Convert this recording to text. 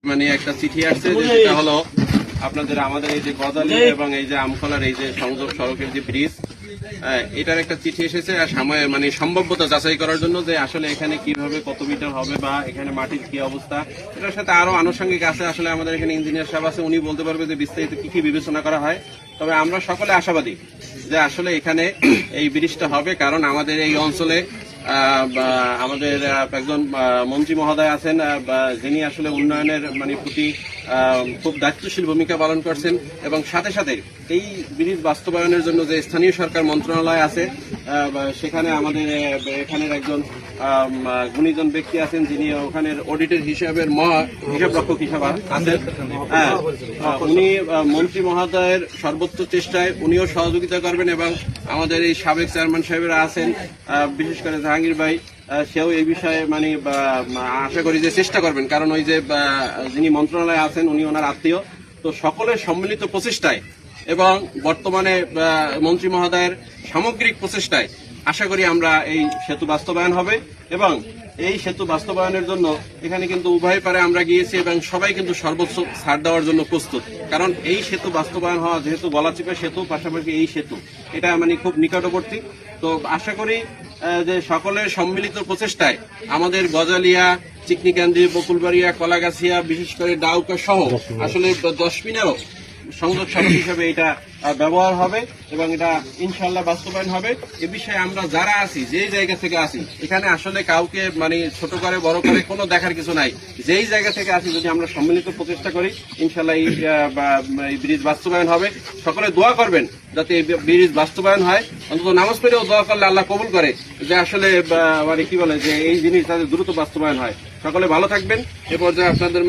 মানে একটা চিঠি আসছে যেটা হলো আপনাদের আমাদের এই যে গজালি এবং এই যে আমখলার এই যে সংযোগ সড়কের যে ব্রিজ, এটার একটা চিঠি এসেছে আর মানে সম্ভাব্যতা যাচাই করার জন্য যে আসলে এখানে কিভাবে কত মিটার হবে বা এখানে মাটির কি অবস্থা, এটার সাথে আরো আনুষঙ্গিক আছে। আসলে আমাদের এখানে ইঞ্জিনিয়ার সাহেব আছে, উনি বলতে পারবে যে বিস্তারিত কি কি বিবেচনা করা হয়। তবে আমরা সকলে আশাবাদী যে আসলে এখানে এই ব্রিজটা হবে, কারণ আমাদের এই অঞ্চলে আমাদের একজন মন্ত্রী মহোদয় আছেন যিনি আসলে উন্নয়নের মানে প্রতি খুব দায়িত্বশীল ভূমিকা পালন করছেন, এবং সাথে সাথে এই ব্রিজ বাস্তবায়নের জন্য যে স্থানীয় সরকার মন্ত্রণালয় আছে সেখানে আমাদের এখানের একজন গুণীজন ব্যক্তি আছেন যিনি ওখানের অডিটের হিসাবের হিসাবরক্ষক হিসাবে আছেন। উনি মন্ত্রী মহোদয়ের সর্বোচ্চ চেষ্টায় উনিও সহযোগিতা করবেন, এবং আমাদের এই সাবেক চেয়ারম্যান সাহেবেরা আছেন, বিশেষ করে জাহাঙ্গীর ভাই, সেও এই বিষয়ে মানে আশা করি যে চেষ্টা করবেন, কারণ ওই যে যিনি মন্ত্রণালয়ে আছেন উনি ওনার আত্মীয়। তো সকলের সম্মিলিত প্রচেষ্টায় এবং বর্তমানে মন্ত্রী মহোদয়ের সামগ্রিক প্রচেষ্টায় আশা করি আমরা এই সেতু বাস্তবায়ন হবে। এবং এই সেতু বাস্তবায়নের জন্য এখানে কিন্তু উভয় পারে আমরা গিয়েছি এবং সবাই কিন্তু সর্বোচ্চ ছাড় দেওয়ার জন্য প্রস্তুত, কারণ এই সেতু বাস্তবায়ন হওয়া যেহেতু গলাচিপা সেতু, পাশাপাশি এই সেতু এটা মানে খুব নিকটবর্তী। তো আশা করি যে সকলের সম্মিলিত প্রচেষ্টায় আমাদের গজালিয়া, চিকনিকান্দি, বকুলবাড়িয়া, কলাগাছিয়া, বিশেষ করে ডাউকা সহ আসলে 10 মিনারও সংযোগ সড়ক হিসেবে এটা ব্যবহার হবে এবং এটা ইনশাল্লাহ বাস্তবায়ন হবে। এ বিষয়ে আমরা যারা আছি, যেই জায়গা থেকে আসি, এখানে আসলে কাউকে মানে ছোট করে বড় করে কোনো দেখার কিছু নাই। যেই জায়গা থেকে আসি যদি আমরা সম্মিলিত প্রচেষ্টা করি, ইনশাল্লাহ এই ব্রিজ বাস্তবায়ন হবে। সকলে দোয়া করবেন যাতে এই ব্রিজ বাস্তবায়ন হয়, অন্তত নামাজ পড়েও দোয়া করলে আল্লাহ কবুল করে যে আসলে মানে কি বলে যে এই জিনিস তাদের দ্রুত বাস্তবায়ন হয়। সকলে ভালো থাকবেন। এ পর্যায়ে আপনাদের